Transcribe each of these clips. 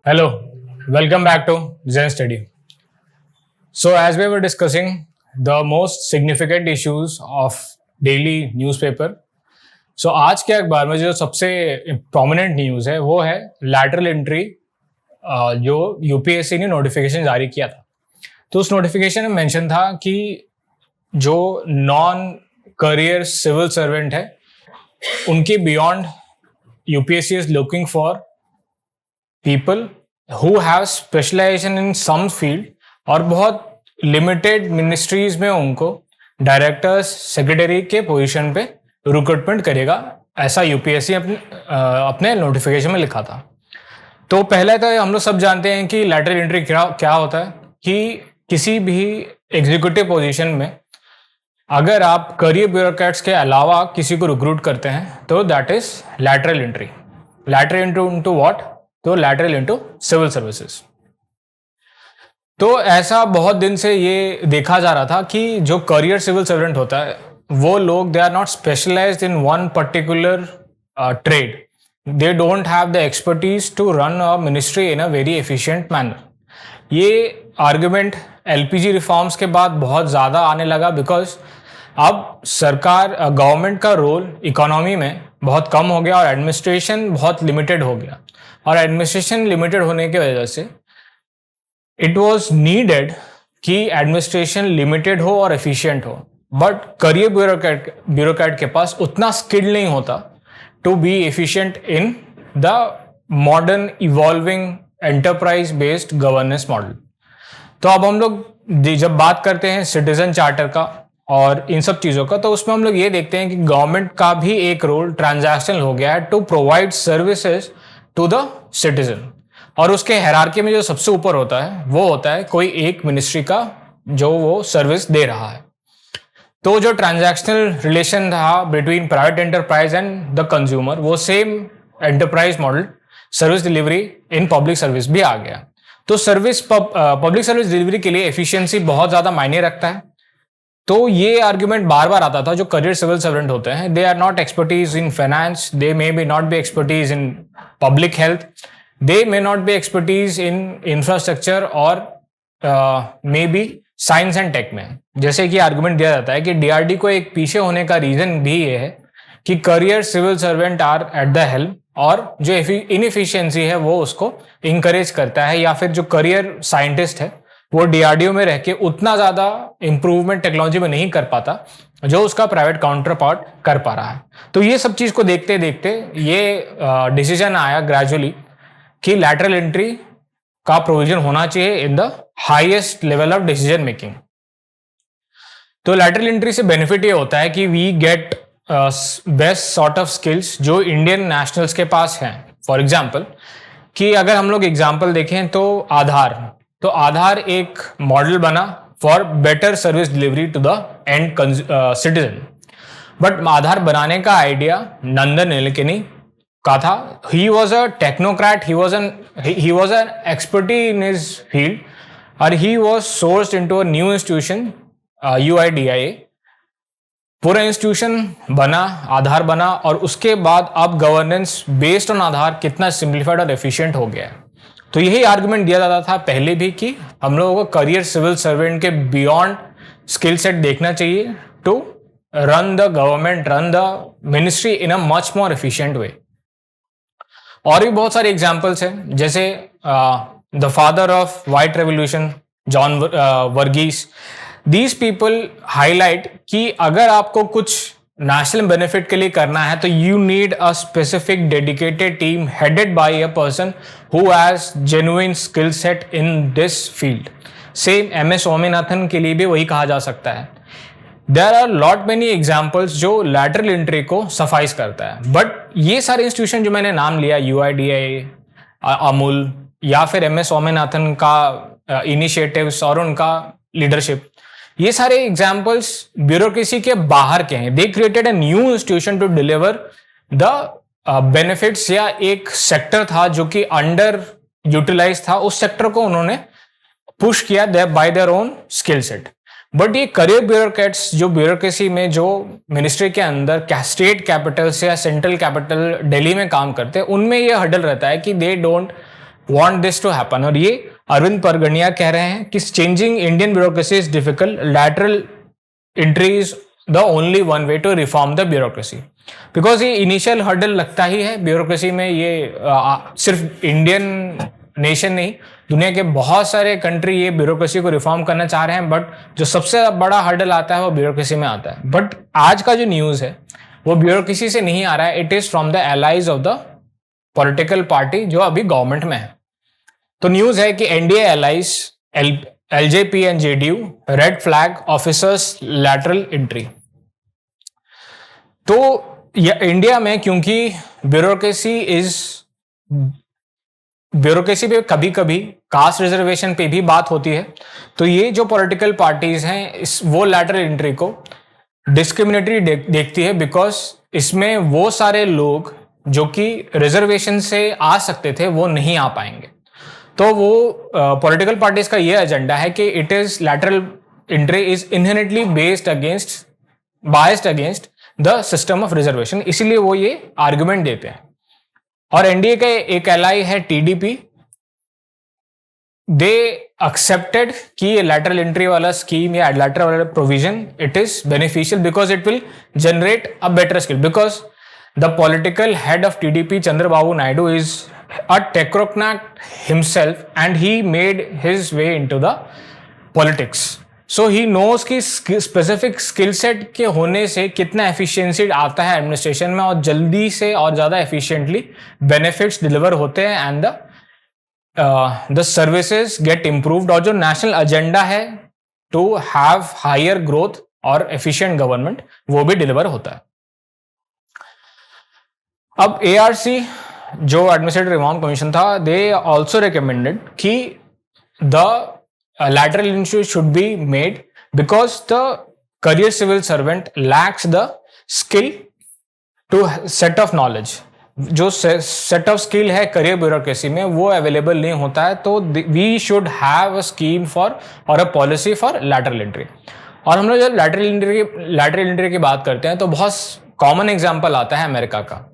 Hello, welcome back to Zen Study. So, as we were discussing the most significant issues of daily newspaper, so आज के अखबार में जो सबसे prominent news है वो है lateral entry जो यूपीएससी ने नोटिफिकेशन जारी किया था. तो उस नोटिफिकेशन में मेंशन था कि जो नॉन करियर सिविल सर्वेंट है उनके beyond UPSC is looking for people who have specialisation in some field और बहुत लिमिटेड मिनिस्ट्रीज में उनको डायरेक्टर्स सेक्रेटरी के पोजीशन पे रिक्रूटमेंट करेगा, ऐसा यूपीएससी अपने नोटिफिकेशन में लिखा था. तो पहले तो हम लोग सब जानते हैं कि लैटरल एंट्री क्या होता है कि किसी भी एग्जीक्यूटिव पोजीशन में अगर आप करियर ब्यूरोक्रेट्स के अलावा किसी को रिक्रूट करते हैं तो that is lateral entry. Lateral entry into what? तो लैटरल इनटू सिविल सर्विसेज. तो ऐसा बहुत दिन से ये देखा जा रहा था कि जो करियर सिविल सर्वेंट होता है वो लोग they are not specialised in one particular trade. They don't have the expertise to run a ministry in a very efficient manner. ये आर्गुमेंट एलपीजी रिफॉर्म्स के बाद बहुत ज़्यादा आने लगा बिकॉज अब सरकार गवर्नमेंट का रोल इकोनॉमी में बहुत कम हो गया और एडमिनिस्ट्रेशन बहुत लिमिटेड हो गया. और एडमिनिस्ट्रेशन लिमिटेड होने की वजह से इट वॉज नीडेड कि एडमिनिस्ट्रेशन लिमिटेड हो और एफिशिएंट हो, बट करियर ब्यूरोक्रेट के पास उतना स्किल नहीं होता to be efficient in the modern evolving enterprise based governance model. तो अब हम लोग जब बात करते हैं सिटीजन चार्टर का और इन सब चीज़ों का, तो उसमें हम लोग ये देखते हैं कि गवर्नमेंट का भी एक रोल ट्रांजैक्शनल हो गया है to provide services to the citizen. और उसके हायरार्की में जो सबसे ऊपर होता है वो होता है कोई एक मिनिस्ट्री का जो वो सर्विस दे रहा है. तो जो ट्रांजैक्शनल रिलेशन था between private enterprise and the consumer, वो same enterprise model service delivery in public service भी आ गया. तो पब्लिक सर्विस डिलीवरी के लिए एफिशिएंसी बहुत ज़्यादा मायने रखता है. तो ये आर्ग्यूमेंट बार बार आता था जो करियर सिविल सर्वेंट होते हैं, they are not expertise in finance, they may be not be expertise in public health, they may not be expertise in infrastructure और may be science and tech में. जैसे कि argument दिया जाता है कि डीआरडी को एक पीछे होने का रीजन भी ये है कि career civil servant are at the helm और जो इनएफिशिएंसी है वो उसको इंकरेज करता है, या फिर जो करियर साइंटिस्ट है वो डीआरडीओ में रह के उतना ज्यादा इंप्रूवमेंट टेक्नोलॉजी में नहीं कर पाता जो उसका प्राइवेट काउंटर पार्ट कर पा रहा है. तो ये सब चीज को देखते देखते ये डिसीजन आया ग्रेजुअली कि लैटरल एंट्री का प्रोविजन होना चाहिए in the highest level of decision making. तो लैटरल एंट्री से बेनिफिट ये होता है कि we get best sort of skills जो इंडियन नेशनल्स के पास हैं. फॉर एग्जाम्पल कि अगर हम लोग एग्जाम्पल देखें तो आधार एक मॉडल बना for better service delivery to the end citizen. But Aadhaar बनाने का आइडिया नंदन नीलेकनी का था. He was a technocrat, he was an expertise in his field और he was sourced into a new institution UIDAI. पूरा इंस्टीट्यूशन बना, आधार बना और उसके बाद अब गवर्नेंस बेस्ड ऑन आधार कितना सिंप्लीफाइड और एफिशिएंट हो गया है. तो यही आर्गुमेंट दिया जाता था पहले भी कि हम लोगों को करियर सिविल सर्वेंट के बियॉन्ड स्किल सेट देखना चाहिए to run the government, run the ministry in a much more efficient way. और भी बहुत सारे एग्जांपल्स हैं, जैसे the father of white revolution John Verghese. These people highlight कि अगर आपको कुछ नेशनल बेनिफिट के लिए करना है तो you need a specific dedicated team headed by a person who has genuine skill set in this field. Same MS Swaminathan के लिए भी वही कहा जा सकता है. There are lot many examples जो लैटरल एंट्री को सफाइज करता है. बट ये सारे इंस्टीट्यूशन जो मैंने नाम लिया, UIDAI, अमूल या फिर MS स्वामीनाथन का इनिशिएटिव्स और उनका लीडरशिप, ये सारे एग्जाम्पल्स ब्यूरोक्रेसी के बाहर के हैं. They created a new institution to deliver the benefits. या एक सेक्टर था जो कि अंडर यूटिलाइज था, उस सेक्टर को उन्होंने पुश किया bye their own skill set. But ये करियर ब्यूरोक्रेट्स जो ब्यूरोक्रेसी में जो मिनिस्ट्री के अंदर स्टेट कैपिटल से या सेंट्रल कैपिटल दिल्ली में काम करते हैं, उनमें ये हडल रहता है कि they don't want this to happen. और ये अरविंद परगनिया कह रहे हैं कि changing Indian bureaucracy is difficult. Lateral entry is the only one way to reform the bureaucracy. Because ये इनिशियल हर्डल लगता ही है ब्यूरोक्रेसी में. ये सिर्फ इंडियन नेशन नहीं, दुनिया के बहुत सारे कंट्री ये ब्यूरोक्रेसी को रिफॉर्म करना चाह रहे हैं, बट जो सबसे बड़ा हर्डल आता है वो ब्यूरोक्रेसी में आता है. बट आज का जो न्यूज है वो ब्यूरोक्रेसी से नहीं आ रहा है, it is from the allies of the political party जो अभी गवर्नमेंट में है. तो न्यूज है कि NDA allies LJP and JDU red flag officers lateral entry. तो इंडिया में क्योंकि ब्यूरोक्रेसी पे कभी कभी कास्ट रिजर्वेशन पे भी बात होती है, तो ये जो पॉलिटिकल पार्टीज हैं वो लैटरल एंट्री को डिस्क्रिमिनेटरी देखती है, बिकॉज इसमें वो सारे लोग जो कि रिजर्वेशन से आ सकते थे वो नहीं आ पाएंगे. तो वो पॉलिटिकल पार्टीज का ये एजेंडा है कि it is lateral entry is inherently biased against the system of reservation, इसीलिए वो ये आर्गुमेंट देते हैं. और एनडीए का एक एलाई है टीडीपी, दे एक्सेप्टेड कि ये लैटरल एंट्री वाला स्कीम या लैटरल वाला provision it is beneficial because it will generate a better skill. Because the political head of TDP Chandrababu Naidu is a technocrat himself and he made his way into the politics. So he knows कि specific skill set के होने से कितना efficiency आता है administration में, और जल्दी से और ज़्यादा एफिशिएंटली बेनिफिट्स डिलीवर होते हैं and the services get improved. और जो नेशनल एजेंडा है टू हैव हायर ग्रोथ और एफिशिएंट गवर्नमेंट वो भी डिलीवर होता है. अब एआरसी जो एडमिनिस्ट्रेटिव रिफॉर्म कमीशन था, दे ऑल्सो रिकमेंडेड कि the lateral entry should be made because the career civil servant lacks the skill to set of knowledge. जो set of skill है career bureaucracy में वो available नहीं होता है. तो we should have a scheme for or a policy for lateral entry. और हम लोग जब lateral entry की बात करते हैं तो बहुत कॉमन एग्जाम्पल आता है अमेरिका का.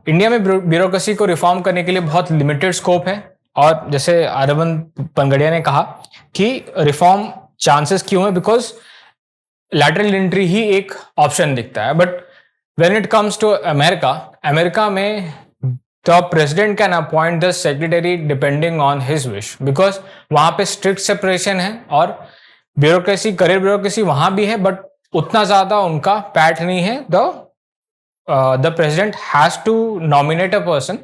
इंडिया में ब्यूरोक्रेसी को रिफॉर्म करने के लिए बहुत लिमिटेड स्कोप है, और जैसे अरविंद पंगड़िया ने कहा कि रिफॉर्म चांसेस क्यों है, बिकॉज लैटरल एंट्री ही एक ऑप्शन दिखता है. But when it comes to America में the president can appoint the secretary depending on his wish, because वहां पे स्ट्रिक्ट सेपरेशन है और करियर ब्यूरोक्रेसी वहां भी है, बट उतना ज्यादा उनका पैठ नहीं है. The president has to nominate a person,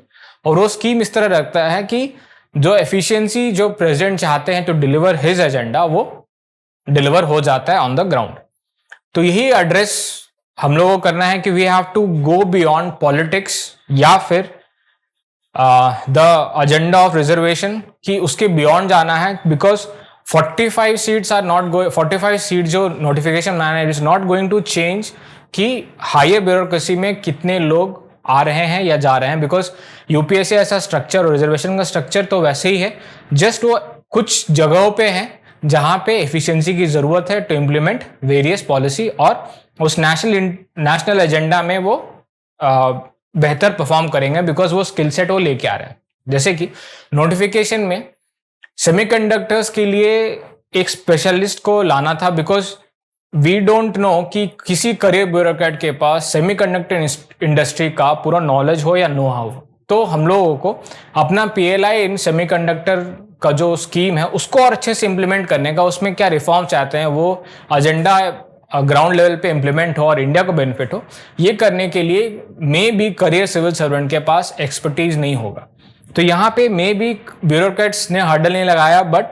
और वो स्कीम इस तरह रखता है कि जो एफिशिएंसी जो प्रेसिडेंट चाहते हैं टू डिलीवर हिज एजेंडा वो डिलीवर हो जाता है ऑन द ग्राउंड. तो यही एड्रेस हम लोगों को करना है कि we have to go beyond politics या फिर द एजेंडा ऑफ रिजर्वेशन कि उसके बियॉन्ड जाना है. Because 45 seats are not going, 45 seat जो नोटिफिकेशन आना है it is not going to change कि हायर ब्यूरोक्रेसी में कितने लोग आ रहे हैं या जा रहे हैं. बिकॉज यूपीएससी ऐसा स्ट्रक्चर और रिजर्वेशन का स्ट्रक्चर तो वैसे ही है, जस्ट वो कुछ जगहों पे है जहां पे एफिशिएंसी की जरूरत है टू इम्प्लीमेंट वेरियस पॉलिसी, और उस नेशनल एजेंडा में वो बेहतर परफॉर्म करेंगे बिकॉज वो स्किल सेट वो लेके आ रहे हैं. जैसे कि नोटिफिकेशन में सेमीकंडक्टर्स के लिए एक स्पेशलिस्ट को लाना था, बिकॉज वी डोंट नो कि किसी करियर ब्यूरोक्रेट के पास सेमीकंडक्टर इंडस्ट्री का पूरा नॉलेज हो या नो हाउ. तो हम लोगों को अपना पीएलआई इन सेमीकंडक्टर का जो स्कीम है उसको और अच्छे से इंप्लीमेंट करने का, उसमें क्या रिफॉर्म चाहते हैं वो एजेंडा ग्राउंड लेवल पे इंप्लीमेंट हो और इंडिया को बेनिफिट हो, ये करने के लिए maybe career civil servant के पास एक्सपर्टीज नहीं होगा. तो यहाँ पे मे बी ब्यूरोक्रेट्स ने हर्डल नहीं लगाया, बट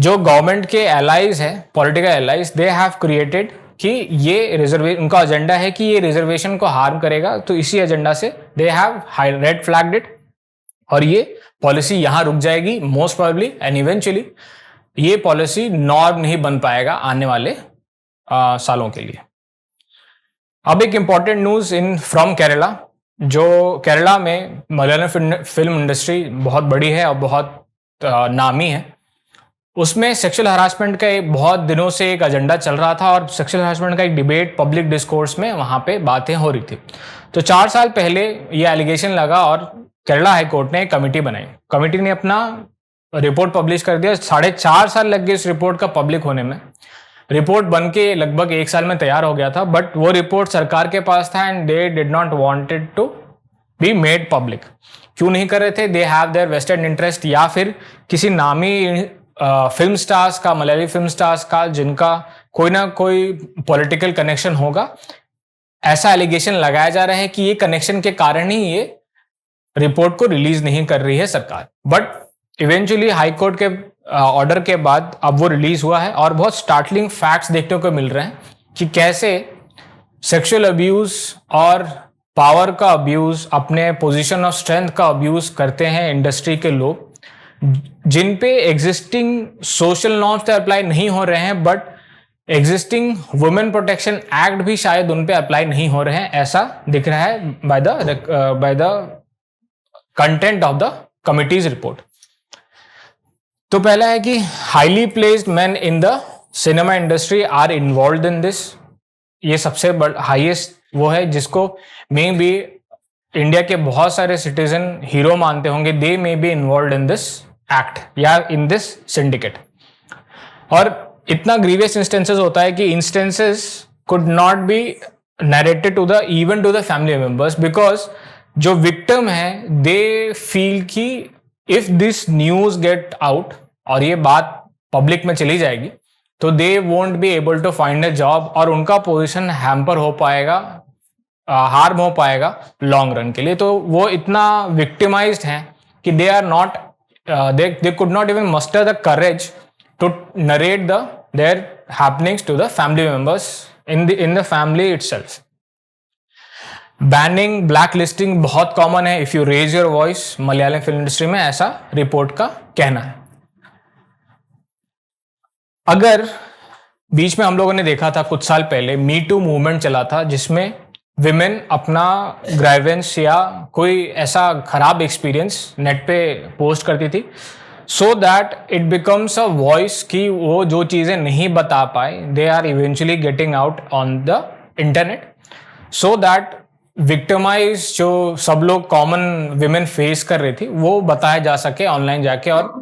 जो गवर्नमेंट के एलाइज है, political allies, they have created कि ये रिजर्वेशन, उनका एजेंडा है कि ये रिजर्वेशन को हार्म करेगा, तो इसी एजेंडा से they have read flagged it, और ये पॉलिसी यहां रुक जाएगी मोस्ट प्रोबेबली, एंड इवेंचुअली ये पॉलिसी नॉर्म नहीं बन पाएगा आने वाले सालों के लिए. अब एक इंपॉर्टेंट न्यूज फ्रॉम केरला, जो केरला में मलयालम फिल्म इंडस्ट्री बहुत बड़ी है और बहुत नामी है. उसमें सेक्सुअल हरासमेंट का एक बहुत दिनों से एक एजेंडा चल रहा था, और सेक्सुअल हरासमेंट का एक डिबेट पब्लिक डिस्कोर्स में वहां पे बातें हो रही थी. तो 4 साल पहले ये एलिगेशन लगा और केरला हाई कोर्ट ने एक कमेटी बनाई। कमेटी ने अपना रिपोर्ट पब्लिश कर दिया। 4.5 साल लग गए इस रिपोर्ट का पब्लिक होने में। रिपोर्ट बन के लगभग 1 साल में तैयार हो गया था, बट वो रिपोर्ट सरकार के पास था and they did not wanted to be made public. क्यों नहीं कर रहे थे? They have their vested interest, या फिर किसी नामी फिल्म स्टार्स का, मलयाली फिल्म स्टार्स का, जिनका कोई ना कोई पॉलिटिकल कनेक्शन होगा, ऐसा एलिगेशन लगाया जा रहा है कि ये कनेक्शन के कारण ही ये रिपोर्ट को रिलीज नहीं कर रही है सरकार। बट इवेंचुअली हाई कोर्ट के ऑर्डर के बाद अब वो रिलीज हुआ है और बहुत स्टार्टलिंग फैक्ट्स देखने को मिल रहे हैं कि कैसे सेक्सुअल अब्यूज और पावर का अब्यूज, अपने पोजीशन ऑफ स्ट्रेंथ का अब्यूज करते हैं इंडस्ट्री के लोग, जिन पे एग्जिस्टिंग सोशल नॉर्म्स तो अप्लाई नहीं हो रहे हैं, but existing women protection act भी शायद उन पे अप्लाई नहीं हो रहे हैं, ऐसा दिख रहा है by the content of the committee's report. तो पहला है कि highly placed men in the cinema industry are involve in this. ये सबसे हाईएस्ट वो है जिसको मे बी इंडिया के बहुत सारे सिटीजन हीरो मानते होंगे। They may be involve in this act या इन दिस सिंडिकेट। और इतना ग्रीवियस इंस्टेंसेस होता है कि instances could not be narrated to the even to the family members, because जो विक्टिम है दे फील कि if this news get out और ये बात पब्लिक में चली जाएगी तो they won't be able to find a job और उनका पोजीशन हैम्पर हो पाएगा, हार्म हो पाएगा लॉन्ग रन के लिए। तो वो इतना विक्टिमाइज्ड हैं कि they are not they could not even muster the courage to narrate their happenings to the family members in the family itself. Banning, black listing बहुत कॉमन है if you raise your voice Malayalam film industry में, ऐसा report का कहना है। अगर बीच में हम लोगों ने देखा था कुछ साल पहले मी टू मूवमेंट चला था जिसमें विमेन अपना ग्राइवेंस या कोई ऐसा खराब एक्सपीरियंस नेट पे पोस्ट करती थी so that it becomes a voice कि वो जो चीज़ें नहीं बता पाए they are eventually getting out on the internet, so that victimize जो सब लोग कॉमन विमेन फेस कर रही थी वो बताया जा सके ऑनलाइन जाके। और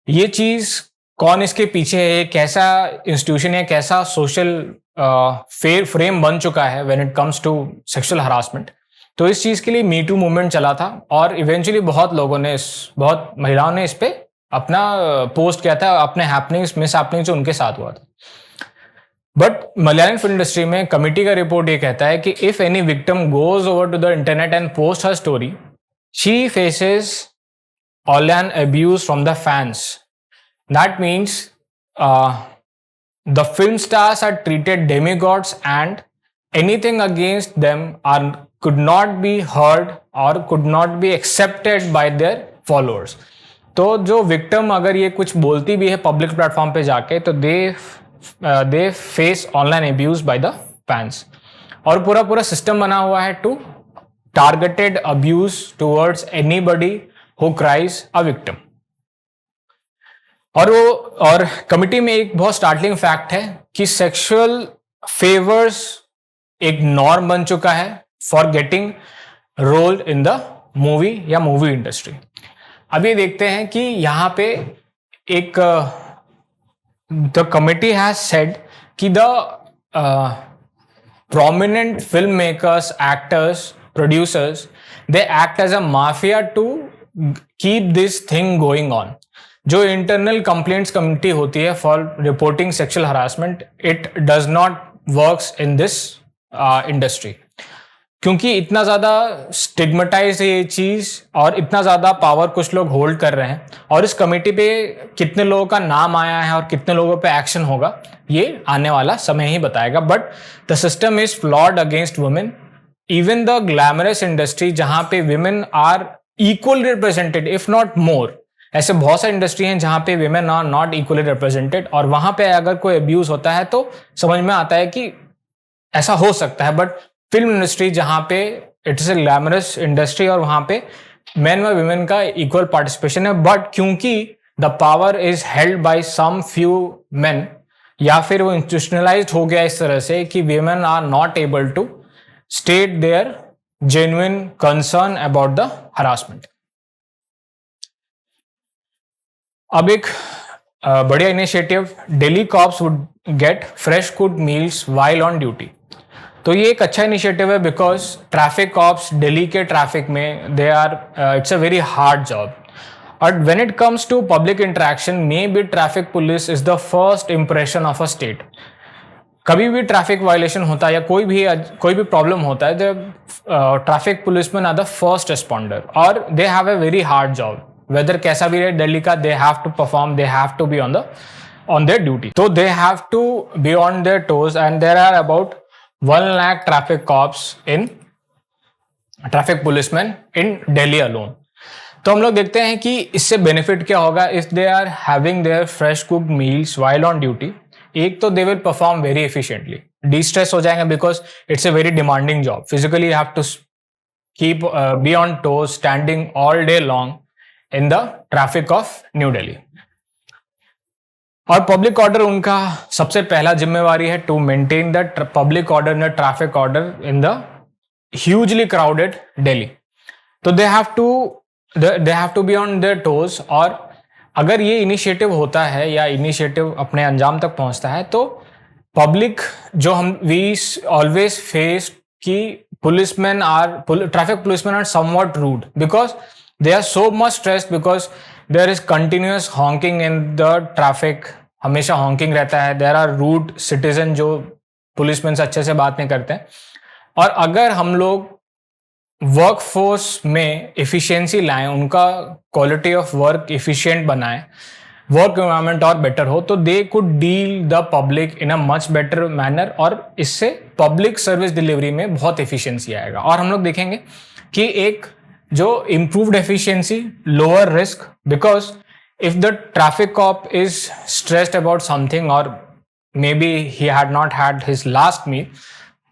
ये चीज़ कौन इसके पीछे है, कैसा इंस्टीट्यूशन है, कैसा सोशल फ्रेम बन चुका है when it comes to sexual harassment. तो इस चीज़ के लिए मी टू मूवमेंट चला था और इवेंचुअली बहुत लोगों ने, बहुत महिलाओं ने इस पे अपना पोस्ट किया था, अपने हैपनिंग्स, मिस हैपनिंग्स जो उनके साथ हुआ था। बट मलयालम फिल्म इंडस्ट्री में कमिटी का रिपोर्ट ये कहता है कि if any victim goes over to the internet and post her story she faces online abuse from the fans. That means the film stars are treated demigods and anything against them could not be heard or could not be accepted by their followers. तो जो victim अगर ये कुछ बोलती भी है public platform पे जाके तो they face online abuse by the fans. और पूरा सिस्टम बना हुआ है to targeted abuse towards anybody who cries a victim. और कमिटी में एक बहुत स्टार्टलिंग फैक्ट है कि सेक्सुअल फेवर्स एक नॉर्म बन चुका है for getting role in the movie या मूवी इंडस्ट्री। अब ये देखते हैं कि यहाँ पे एक द कमिटी हैज सेड कि the prominent filmmakers, actors, producers, they act as a mafia to keep this thing going on. जो इंटरनल कंप्लेंट्स कमिटी होती है for reporting sexual harassment, it does not works in this industry, क्योंकि इतना ज़्यादा stigmatise है ये चीज़ और इतना ज़्यादा पावर कुछ लोग होल्ड कर रहे हैं। और इस कमेटी पे कितने लोगों का नाम आया है और कितने लोगों पे एक्शन होगा ये आने वाला समय ही बताएगा। But the system is flawed against women. Even the glamorous industry जहाँ पे women are equally represented if not more, ऐसे बहुत सारी इंडस्ट्री हैं जहाँ पे women are not equally represented और वहाँ पे अगर कोई अब्यूज होता है तो समझ में आता है कि ऐसा हो सकता है। बट फिल्म इंडस्ट्री जहाँ पे it is a glamorous industry और वहाँ पे मेन व विमेन का इक्वल पार्टिसिपेशन है, बट क्योंकि the power is held by some few men या फिर वो इंस्टीट्यूशनलाइज्ड हो गया इस तरह से कि women are not able to state their genuine concern about the harassment. अब एक बढ़िया initiative, Delhi cops would get fresh cooked meals while on duty. तो ये एक अच्छा इनिशिएटिव है बिकॉज ट्रैफिक कॉप्स दिल्ली के ट्रैफिक में they are it's a very hard job. और when it comes to public interaction may be traffic police is the first impression of a state. कभी भी ट्रैफिक वायलेशन होता है या कोई भी प्रॉब्लम होता है, the traffic policeman are the first responder और they have a very hard job. Weather कैसा भी रहे दिल्ली का, they have to perform, they have to be on their duty. तो they have to be on their toes and there are about 1 lakh traffic cops in traffic policemen in Delhi alone। तो हम लोग देखते हैं कि इससे benefit क्या होगा if they are having their fresh cooked meals while on duty. एक तो they will perform very efficiently, distress हो जाएंगे because it's a very demanding job. Physically you have to keep be on toes, standing all day long in the traffic of New Delhi. और public order उनका सबसे पहला जिम्मेवारी है to maintain the public order in the traffic order in the hugely crowded Delhi. तो they have to be on their toes. और अगर ये इनिशिएटिव होता है या इनिशिएटिव अपने अंजाम तक पहुंचता है तो पब्लिक जो हम वी ऑलवेज फेस कि traffic policeman are somewhat rude because they are so much stressed because there is continuous honking in the traffic। हमेशा honking रहता है। there are rude citizen जो पुलिसमैन से अच्छे से बात नहीं करते हैं। और अगर हम लोग वर्क फोर्स में एफिशिएंसी लाएं, उनका क्वालिटी ऑफ वर्क एफिशिएंट बनाएं, वर्क एनवायरनमेंट और बेटर हो, तो they could deal the public in a much better manner और इससे पब्लिक सर्विस डिलीवरी में बहुत एफिशिएंसी आएगा। और हम लोग देखेंगे कि एक जो improved efficiency, lower risk, because if the traffic cop is stressed about something or maybe he had not had his last meal,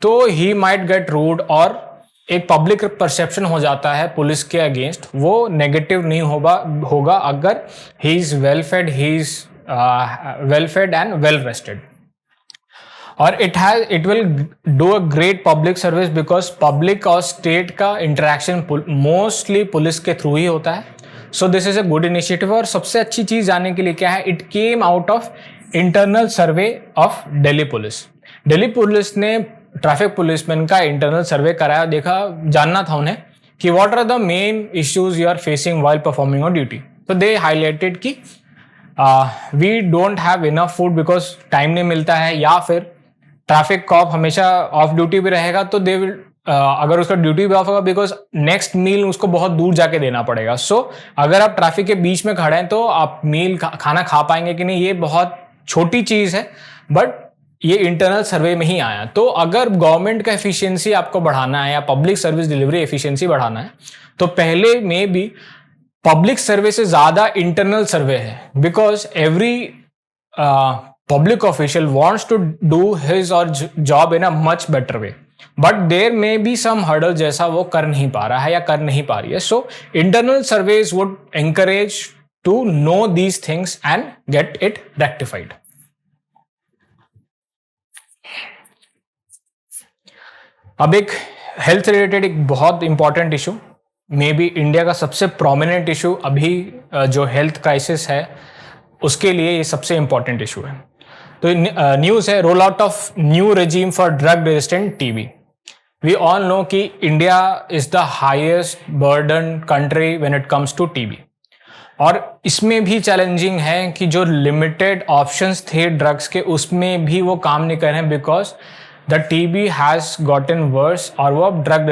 तो he might get rude और एक पब्लिक परसेप्शन हो जाता है पुलिस के अगेंस्ट, वो नेगेटिव नहीं होगा अगर he is well fed, he is well fed and well rested। और it will do a great public service because public और स्टेट का इंटरेक्शन मोस्टली पुलिस के थ्रू ही होता है। So this is a good initiative. और सबसे अच्छी चीज जानने के लिए क्या है, it came out of internal survey of Delhi police. Delhi police ने ट्रैफिक पुलिसमैन का इंटरनल सर्वे कराया, जानना था उन्हें कि what are the main issues you are facing while performing on duty. तो दे हाईलाइटेड कि we don't have enough food because time नहीं मिलता है, या फिर ट्रैफिक कॉप हमेशा ऑफ ड्यूटी भी रहेगा तो दे विल अगर उसका ड्यूटी भी ऑफ होगा बिकॉज नेक्स्ट मील उसको बहुत दूर जाके देना पड़ेगा। सो अगर आप ट्रैफिक के बीच में खड़े हैं तो आप मील खाना खा पाएंगे कि नहीं, ये बहुत छोटी चीज है, बट ये इंटरनल सर्वे में ही आया। तो अगर गवर्नमेंट का एफिशिएंसी आपको बढ़ाना है या पब्लिक सर्विस डिलीवरी एफिशिएंसी बढ़ाना है तो पहले में भी पब्लिक सर्वे से ज्यादा इंटरनल सर्वे है because every public official wants to do his or job in a much better way, but there may be some hurdle जैसा वो कर नहीं पा रहा है या कर नहीं पा रही है। So internal surveys would encourage to know these things and get it rectified। अब एक हेल्थ रिलेटेड एक बहुत important issue, may be India का सबसे प्रोमिनेंट इशू अभी जो हेल्थ क्राइसिस है उसके लिए ये सबसे इंपॉर्टेंट इशू है। तो न्यूज़ है, roll out of new regime for drug resistant TB. We all know कि India is the highest burden country when it comes to TB. और इसमें भी चैलेंजिंग है कि जो लिमिटेड ऑप्शंस थे ड्रग्स के उसमें भी वो काम नहीं कर रहे हैं because the TB has gotten worse और वो अब ड्रग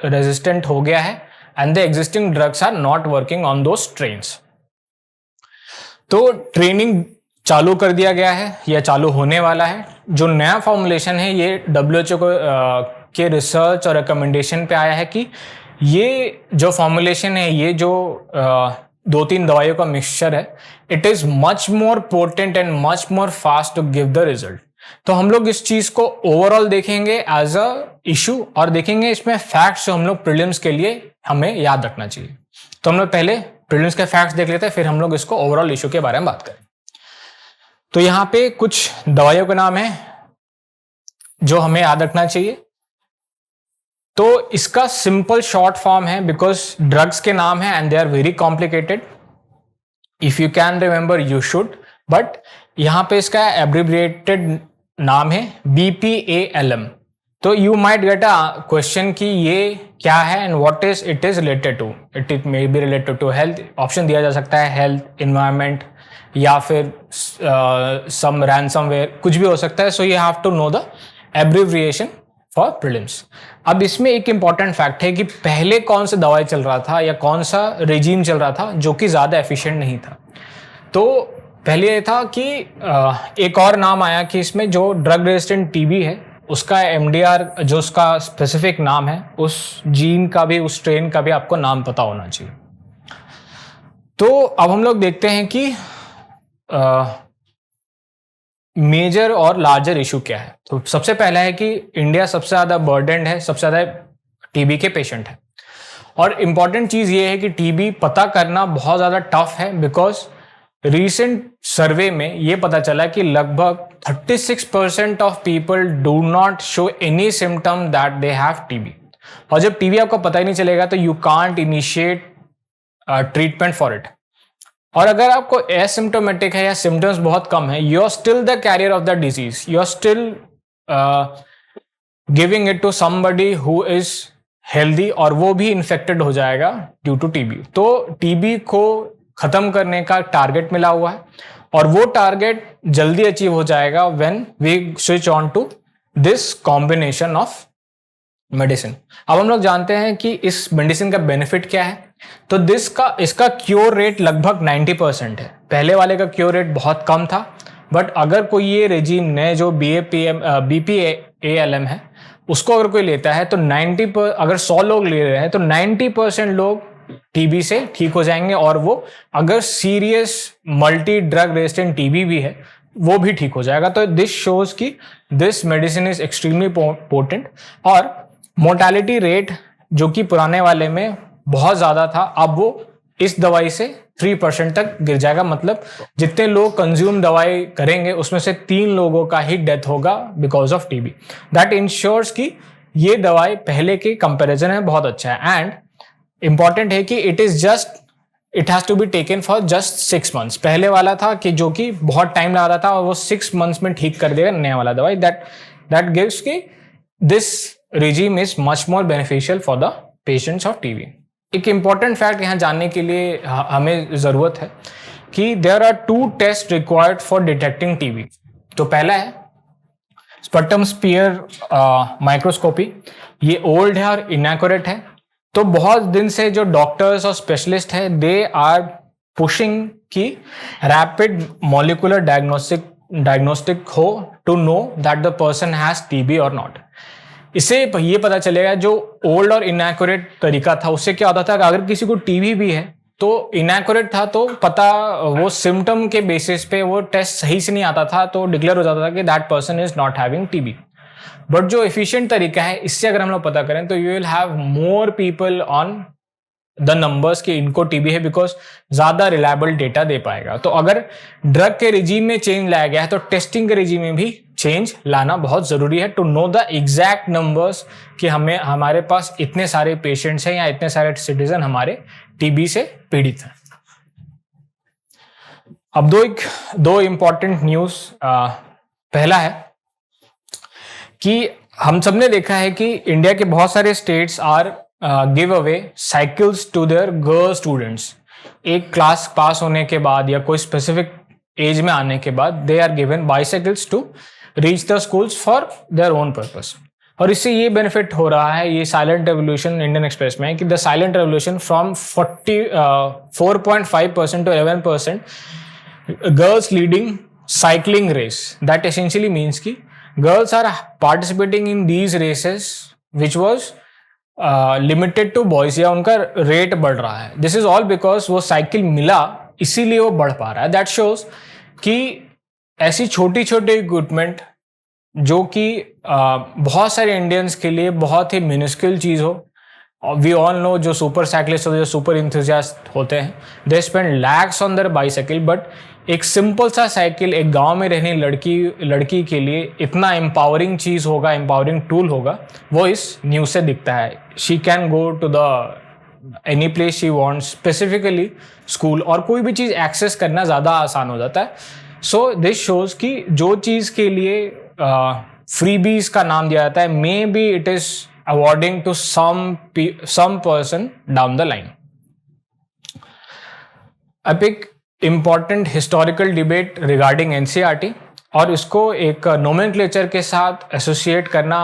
रेजिस्टेंट हो गया है and the existing drugs are not working on those strains. तो ट्रेनिंग चालू कर दिया गया है या चालू होने वाला है। जो नया फॉर्मुलेशन है ये WHO के रिसर्च और रिकमेंडेशन पे आया है कि ये जो फॉर्मुलेशन है, ये जो 2-3 दवाइयों का मिक्सचर है, it is much more potent and much more fast to give the result. तो हम लोग इस चीज को ओवरऑल देखेंगे एज अ इशू और देखेंगे इसमें फैक्ट्स जो हम लोग प्रीलिम्स के लिए हमें याद रखना चाहिए। तो हम लोग पहले प्रीलिम्स के फैक्ट्स देख लेते हैं, फिर हम लोग इसको ओवरऑल इशू के बारे में बात करें। तो यहां पे कुछ दवाइयों के नाम है जो हमें याद रखना चाहिए। तो इसका सिंपल शॉर्ट फॉर्म है बिकॉज ड्रग्स के नाम है and they are very complicated. If you can remember you should, but यहाँ पे इसका एब्रिविएटेड नाम है BPALM. तो you might get a question कि ये क्या है and what is it is related to. It may be related to health. Option दिया जा सकता है हेल्थ, इन्वायरमेंट या फिर सम रैनसमवेयर, कुछ भी हो सकता है. So you have to know the abbreviation for prelims. अब इसमें एक इंपॉर्टेंट फैक्ट है कि पहले कौन सा दवाई चल रहा था या कौन सा रेजीम चल रहा था जो कि ज़्यादा एफिशिएंट नहीं था. तो पहले ये था कि एक और नाम आया कि इसमें जो ड्रग रेजिस्टेंट टीबी है उसका MDR जो उसका स्पेसिफिक नाम है, उस जीन का भी, उस स्ट्रेन का भी आपको नाम पता होना चाहिए. तो अब हम लोग देखते हैं कि मेजर और लार्जर इशू क्या है. तो सबसे पहला है कि इंडिया सबसे ज़्यादा बर्डनड है, सबसे ज़्यादा टीबी के पेशेंट है. और इम्पॉर्टेंट चीज़ ये है कि टीबी पता करना बहुत ज़्यादा टफ है, बिकॉज रिसेंट सर्वे में ये पता चला कि लगभग 36% of people do not show any symptom that they have TB. और जब टीबी आपको पता ही नहीं चलेगा तो you can't initiate treatment for it. और अगर आपको एसिम्टोमेटिक है या सिम्टम्स बहुत कम है, you are still the carrier of the disease, you are still giving it to somebody who is healthy, और वो भी इन्फेक्टेड हो जाएगा ड्यू टू टीबी. तो टीबी को खत्म करने का टारगेट मिला हुआ है और वो टारगेट जल्दी अचीव हो जाएगा when we switch on to this combination of medicine. अब हम लोग जानते हैं कि इस मेडिसिन का बेनिफिट क्या है. तो इसका क्योर रेट लगभग 90% है. पहले वाले का क्योर रेट बहुत कम था, बट अगर कोई ये रेजीम ने जो BPALM है उसको अगर कोई लेता है तो अगर 100 लोग ले रहे हैं तो 90% लोग टीबी से ठीक हो जाएंगे, और वो अगर serious multi drug resistant TB भी है वो भी ठीक हो जाएगा. तो दिस शोज कि this medicine is extremely potent. और मोर्टेलिटी रेट जो कि पुराने वाले में बहुत ज़्यादा था, अब वो इस दवाई से 3% तक गिर जाएगा. मतलब जितने लोग कंज्यूम दवाई करेंगे उसमें से 3 लोगों का ही डेथ होगा because of TB. That ensures कि ये दवाई पहले के कंपैरिजन में बहुत अच्छा है. एंड इंपॉर्टेंट है कि it has to be taken for just 6 months. पहले वाला था कि जो कि बहुत टाइम लगा था और वो 6 months में ठीक कर देगा नया वाला दवाई. दैट गिव्स कि this regime is much more beneficial for the patients of TB. एक important fact यहाँ जानने के लिए हमें ज़रूरत है कि there are 2 tests required for detecting TB. तो पहला है स्पटम स्पीयर माइक्रोस्कोपी. ये ओल्ड है और इनएक्यूरेट है. तो बहुत दिन से जो डॉक्टर्स और स्पेशलिस्ट हैं दे आर पुशिंग कि रैपिड मॉलिकुलर डायग्नोस्टिक हो to know that the person has TB और नॉट. इससे ये पता चलेगा जो ओल्ड और इनएक्यूरेट तरीका था उससे क्या होता था कि अगर किसी को टीबी भी है तो इनएक्यूरेट था तो पता वो सिम्टम के बेसिस पे वो टेस्ट सही से नहीं आता था, तो डिक्लेयर हो जाता था कि that person is not having TB. But जो एफिशिएंट तरीका है इससे अगर हम लोग पता करें तो you will have more people on the numbers कि इनको टीबी है, बिकॉज ज्यादा रिलायबल डेटा दे पाएगा. तो अगर ड्रग के रिजीम में चेंज लाया गया है तो टेस्टिंग के रिजीम में भी चेंज लाना बहुत जरूरी है to know the exact numbers कि हमारे पास इतने सारे पेशेंट्स हैं या इतने सारे सिटीजन हमारे टीबी से पीड़ित हैं. अब दो इंपॉर्टेंट न्यूज. पहला है कि हम सबने देखा है कि इंडिया के बहुत सारे states are give away cycles to their girl students. एक क्लास पास होने के बाद या कोई स्पेसिफिक एज में आने के बाद they are given bicycles to reach the schools for their own purpose. और इससे ये बेनिफिट हो रहा है, ये साइलेंट रेवोल्यूशन इंडियन एक्सप्रेस में है कि the silent revolution from 4.5% to 11% girls leading cycling race. That essentially means कि girls are participating in these races which was limited to boys, या उनका रेट बढ़ रहा है. दिस इज ऑल बिकॉज वो साइकिल मिला इसीलिए वो बढ़ पा रहा है. दैट शोज कि ऐसी छोटी छोटी इक्विपमेंट जो कि बहुत सारे इंडियंस के लिए बहुत ही मिनिस्क्यूल चीज हो. वी ऑल नो जो सुपर साइकिलिस्ट होते हैं, जो सुपर इंथुजियास्ट होते हैं, they spend lakhs on their bicycle, but एक सिंपल सा साइकिल एक गांव में रहने लड़की के लिए इतना एम्पावरिंग चीज होगा, एम्पावरिंग टूल होगा, वो इस न्यूज से दिखता है. She can go to the any place she wants, specifically school और कोई भी चीज़ एक्सेस करना ज़्यादा आसान हो जाता है. सो दिस शोज कि जो चीज़ के लिए फ्रीबीज का नाम दिया जाता है, maybe it is awarding to some person down the line. अब एक important historical debate regarding NCERT और इसको एक नोमेनक्लेचर के साथ एसोसिएट करना,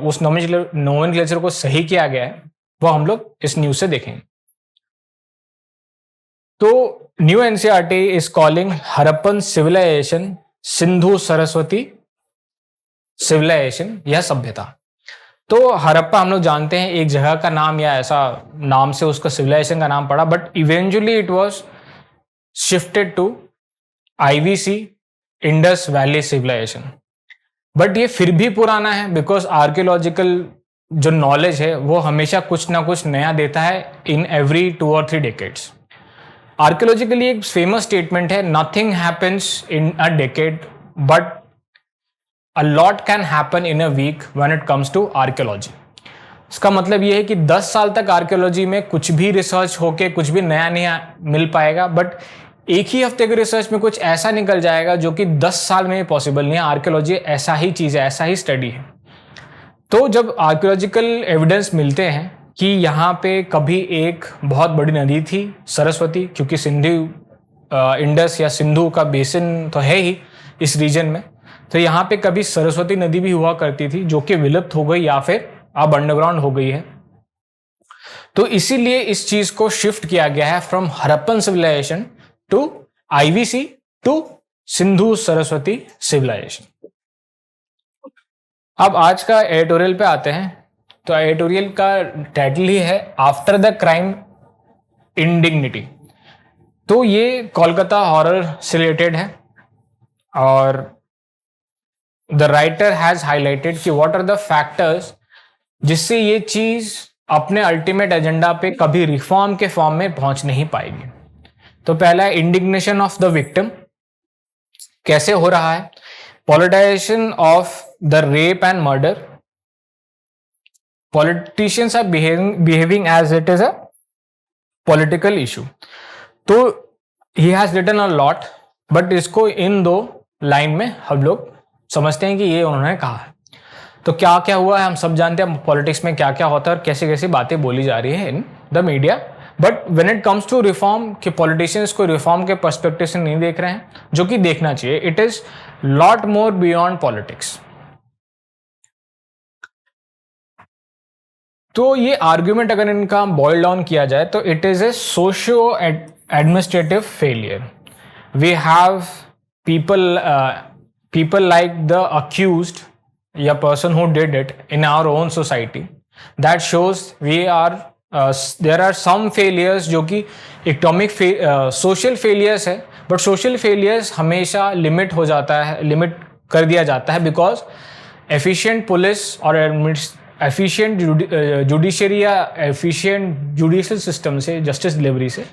उस नोमेनक्लेचर को सही किया गया है, वो हम लोग इस न्यूज से देखेंगे. तो new NCERT is calling Harappan civilization Sindhu Saraswati civilization या सभ्यता. तो हरप्पा हम लोग जानते हैं एक जगह का नाम या ऐसा नाम से उसका सिविलाइजेशन का नाम पड़ा, but eventually it was shifted to IVC, Indus valley civilization. But ये फिर भी पुराना है बिकॉज आर्कियोलॉजिकल जो नॉलेज है वो हमेशा कुछ ना कुछ नया देता है in every 2 or 3 decades. Archaeologically एक फेमस स्टेटमेंट है, nothing happens in a decade but a lot can happen in a week when it comes to archaeology. इसका मतलब ये है कि 10 साल तक आर्कियोलॉजी में कुछ भी रिसर्च होके कुछ भी नया नया मिल पाएगा, बट एक ही हफ्ते के रिसर्च में कुछ ऐसा निकल जाएगा जो कि 10 साल में पॉसिबल नहीं है. आर्कियोलॉजी ऐसा ही चीज़ है, ऐसा ही स्टडी है. तो जब आर्कियोलॉजिकल एविडेंस मिलते हैं कि यहाँ पे कभी एक बहुत बड़ी नदी थी सरस्वती, क्योंकि सिंधु इंडस या सिंधु का बेसिन तो है ही इस रीजन में, तो यहाँ पे कभी सरस्वती नदी भी हुआ करती थी जो कि विलुप्त हो गई या फिर अब अंडरग्राउंड हो गई है. तो इसीलिए इस चीज को शिफ्ट किया गया है from Harappan civilization to IVC to Sindhu Saraswati civilization. अब आज का एडिटोरियल पे आते हैं. तो एडिटोरियल का टाइटल ही है आफ्टर द क्राइम इंडिग्निटी. तो ये कोलकाता हॉरर से रिलेटेड है और द राइटर हैज हाईलाइटेड कि व्हाट आर द फैक्टर्स जिससे ये चीज अपने अल्टीमेट एजेंडा पे कभी रिफॉर्म के फॉर्म में पहुंच नहीं पाएगी. तो पहला है इंडिग्नेशन ऑफ द विक्टिम. कैसे हो रहा है? Politicisation of the rape and murder. Politicians are behaving as it is a political issue. तो he has written a lot, but इसको इन 2 लाइन में हम लोग समझते हैं कि ये उन्होंने कहा है. तो क्या क्या हुआ है हम सब जानते हैं, पॉलिटिक्स में क्या क्या होता है और कैसे कैसी बातें बोली जा रही है in the media. But when it comes to reform, कि पॉलिटिशियंस को रिफॉर्म के पर्सपेक्टिव से नहीं देख रहे हैं, जो कि देखना चाहिए. It is lot more beyond politics. तो ये आर्ग्यूमेंट अगर इनका बॉइल डाउन किया जाए तो it is a socio administrative failure. We have people like the accused या person who did it in our own society. That shows there are some failures जो कि economic social failures है, but social failures हमेशा limit कर दिया जाता है because efficient police और efficient judiciary या efficient judicial system से, justice delivery से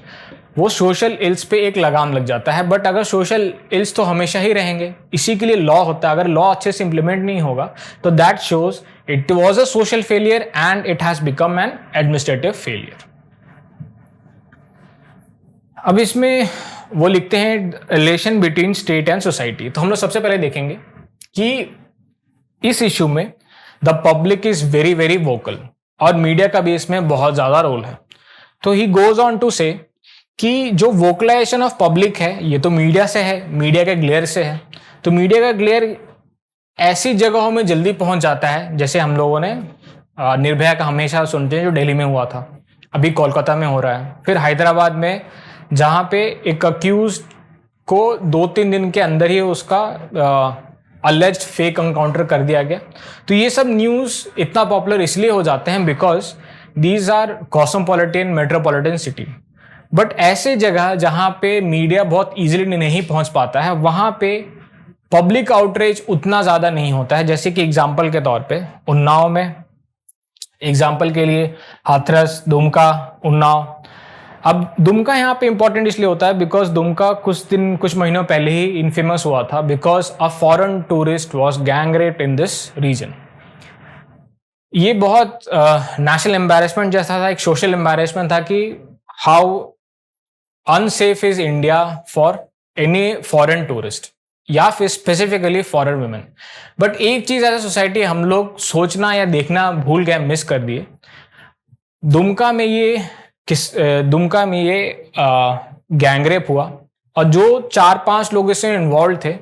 वो सोशल इल्स पे एक लगाम लग जाता है. बट अगर सोशल इल्स तो हमेशा ही रहेंगे, इसी के लिए लॉ होता है. अगर लॉ अच्छे से इंप्लीमेंट नहीं होगा तो that shows it was a social failure and it has become an administrative failure. अब इसमें वो लिखते हैं relation between state and society. तो हम लोग सबसे पहले देखेंगे कि इस इश्यू में the public is very very vocal और मीडिया का भी इसमें बहुत ज्यादा रोल है. तो ही गोज ऑन टू से कि जो वोकलाइजेशन ऑफ पब्लिक है ये तो मीडिया से है, मीडिया के ग्लेयर से है. तो मीडिया का ग्लेयर ऐसी जगहों में जल्दी पहुंच जाता है, जैसे हम लोगों ने निर्भया का हमेशा सुनते हैं जो दिल्ली में हुआ था, अभी कोलकाता में हो रहा है, फिर हैदराबाद में जहां पे एक अक्यूज को 2-3 दिन के अंदर ही उसका अलेज्ड फेक एनकाउंटर कर दिया गया. तो ये सब न्यूज़ इतना पॉपुलर इसलिए हो जाते हैं because these are cosmopolitan metropolitan city. But ऐसे जगह जहां पे मीडिया बहुत इजीली नहीं पहुंच पाता है, वहां पे पब्लिक आउटरीच उतना ज्यादा नहीं होता है. जैसे कि एग्जाम्पल के तौर पे उन्नाव में, एग्जाम्पल के लिए हाथरस, दुमका, उन्नाव. अब दुमका यहाँ पे इंपॉर्टेंट इसलिए होता है बिकॉज दुमका कुछ महीनों पहले ही इनफेमस हुआ था because a foreign tourist was gang raped in this region. ये बहुत नेशनल एम्बैरेसमेंट जैसा था, एक सोशल एम्बैरेसमेंट था कि how unsafe is India for any foreign tourist या फिर स्पेसिफिकली फॉरेन वुमेन। बट एक चीज एज ए सोसाइटी हम लोग सोचना या देखना भूल गए, मिस कर दिए। दुमका में ये गैंगरेप हुआ और जो 4-5 लोग इसमें इन्वॉल्व थे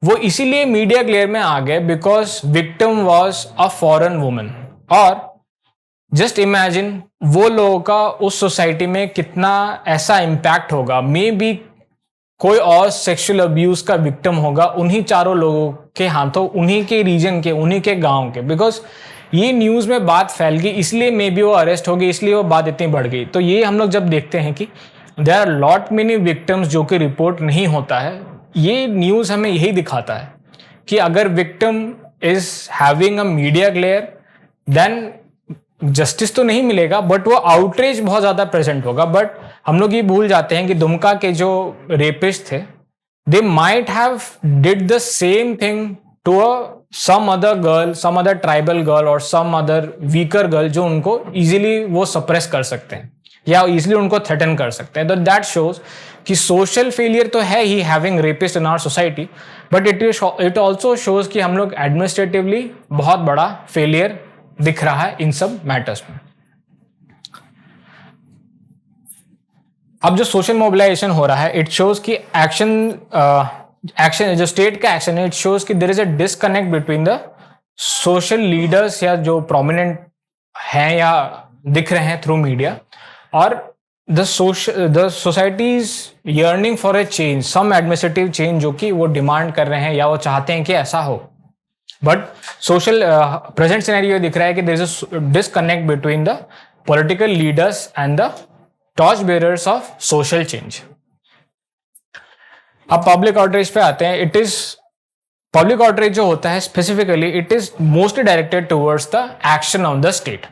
वो इसीलिए मीडिया ग्लेयर में आ गए because victim was a foreign woman. और जस्ट इमेजिन वो लोगों का उस सोसाइटी में कितना ऐसा इम्पैक्ट होगा। मे बी कोई और सेक्सुअल अब्यूज का विक्टिम होगा उन्हीं चारों लोगों के हाथों, उन्हीं के रीजन के, उन्हीं के गांव के, बिकॉज ये न्यूज में बात फैल गई इसलिए मे बी वो अरेस्ट हो गई, इसलिए वो बात इतनी बढ़ गई। तो ये हम लोग जब देखते हैं कि there are lot many victims जो कि रिपोर्ट नहीं होता है, ये न्यूज हमें यही दिखाता है कि अगर victim is having a media glare then justice तो नहीं मिलेगा बट वो आउटरीच बहुत ज्यादा प्रेजेंट होगा। बट हम लोग ये भूल जाते हैं कि दुमका के जो रेपिस्ट थे they might have did the same thing to a some other girl, some other tribal girl और some other weaker girl जो उनको easily वो suppress कर सकते हैं या easily उनको threaten कर सकते हैं। तो that shows कि social failure तो है ही having rapist in our society, but it also shows कि हम लोग administratively बहुत बड़ा failure दिख रहा है इन सब मैटर्स में। अब जो सोशल मोबिलाइजेशन हो रहा है इट शोज कि एक्शन जो स्टेट का एक्शन है, इट शोज कि there is a disconnect between the social leaders या जो प्रोमिनेंट हैं या दिख रहे हैं थ्रू मीडिया और the society's yearning for a change, some administrative change जो कि वो डिमांड कर रहे हैं या वो चाहते हैं कि ऐसा हो। बट सोशल प्रेजेंट सिनेरियो दिख रहा है कि there is a disconnect between the political leaders and the torch bearers of social change. अब पब्लिक आउटरीच पे आते हैं। पब्लिक आउटरीच जो होता है specifically it is mostly directed towards the action of the state.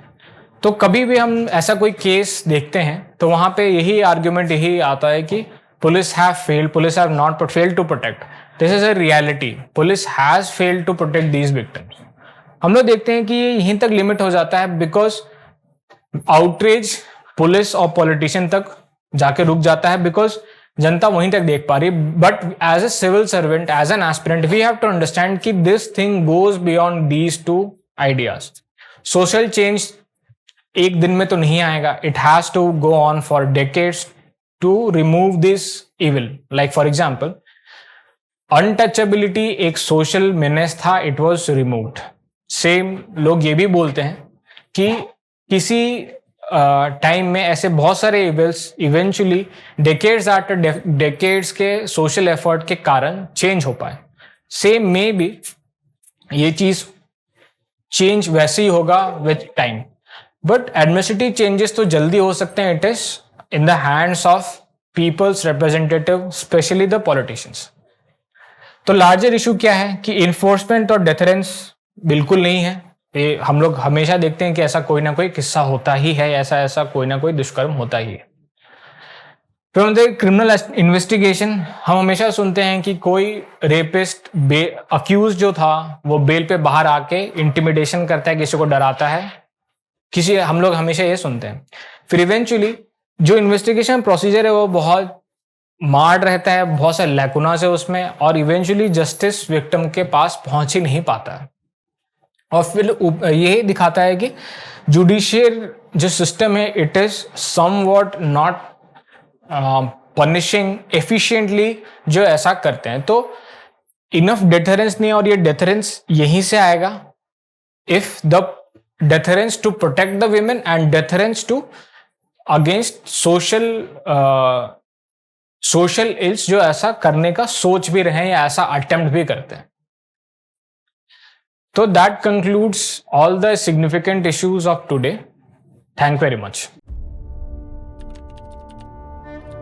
तो कभी भी हम ऐसा कोई केस देखते हैं तो वहां पे यही आर्ग्यूमेंट यही आता है कि police have not failed to protect. This is a reality, police has failed to protect these victims. हम लोग देखते हैं कि ये यहीं तक लिमिट हो जाता है बिकॉज आउटरीच पुलिस और पॉलिटिशियन तक जाके रुक जाता है बिकॉज जनता वहीं तक देख पा रही। But as a civil servant, as an aspirant, we have to understand कि this thing goes beyond these two ideas. Social change एक दिन में तो नहीं आएगा, it has to go on for decades to remove this evil. Like for example untouchability एक social menace था, it was removed. Same लोग ये भी बोलते हैं कि किसी टाइम में ऐसे बहुत सारे evils eventually decades after decades के सोशल एफर्ट के कारण चेंज हो पाए। सेम में भी ये चीज चेंज वैसे ही होगा with time. But administrative changes तो जल्दी हो सकते हैं, it is in the hands of peoples representative, specially the politicians. तो लार्जर इशू क्या है कि इन्फोर्समेंट और डेथरेंस बिल्कुल नहीं है। ये हम लोग हमेशा देखते हैं कि ऐसा कोई ना कोई किस्सा होता ही है, ऐसा कोई ना कोई दुष्कर्म होता ही है। फिर क्रिमिनल इन्वेस्टिगेशन, हम हमेशा सुनते हैं कि कोई रेपिस्ट अक्यूज जो था वो बेल पे बाहर आके इंटिमिडेशन करता है, किसी को डराता है, हम लोग हमेशा ये सुनते हैं। फिर इवेंचुअली जो इन्वेस्टिगेशन प्रोसीजर है वो बहुत मार्ड रहता है, बहुत सारे लैकुनास है उसमें, और इवेंचुअली जस्टिस विक्टिम के पास पहुंच ही नहीं पाता है। और फिर यही दिखाता है कि जुडिशियल जो सिस्टम है it is somewhat not punishing efficiently जो ऐसा करते हैं। तो इनफ डेथरेंस नहीं, और ये डेथरेंस यहीं से आएगा if the deterrence to protect the women and deterrence to against social ills जो ऐसा करने का सोच भी रहे हैं या ऐसा अटेम्प्ट भी करते हैं। So that concludes all the significant issues of today. Thank you very much.